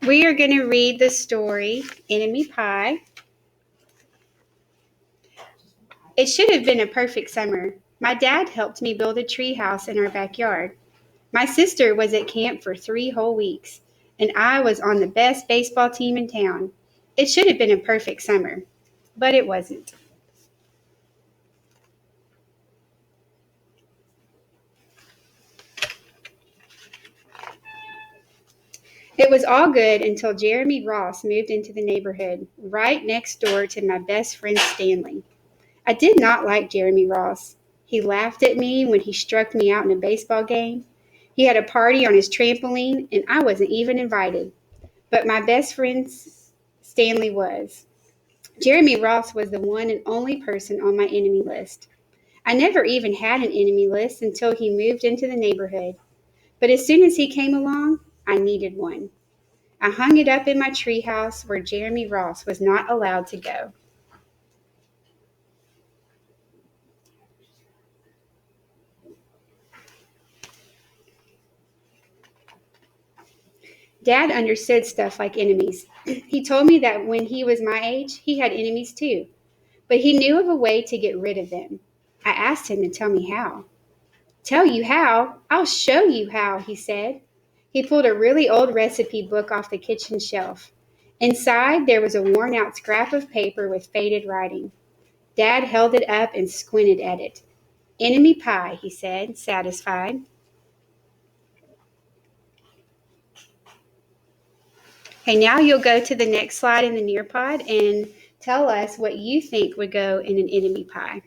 We are going to read the story, Enemy Pie. It should have been a perfect summer. My dad helped me build a tree house in our backyard. My sister was at camp for 3 whole weeks, and I was on the best baseball team in town. It should have been a perfect summer, but it wasn't. It was all good until Jeremy Ross moved into the neighborhood, right next door to my best friend Stanley. I did not like Jeremy Ross. He laughed at me when he struck me out in a baseball game. He had a party on his trampoline, and I wasn't even invited. But my best friend Stanley was. Jeremy Ross was the one and only person on my enemy list. I never even had an enemy list until he moved into the neighborhood. But as soon as he came along, I needed one. I hung it up in my treehouse where Jeremy Ross was not allowed to go. Dad understood stuff like enemies. He told me that when he was my age, he had enemies too, but he knew of a way to get rid of them. I asked him to tell me how. Tell you how? I'll show you how, he said. He pulled a really old recipe book off the kitchen shelf. Inside, there was a worn out scrap of paper with faded writing. Dad held it up and squinted at it. Enemy pie, he said, satisfied. Okay, now you'll go to the next slide in the Nearpod and tell us what you think would go in an enemy pie.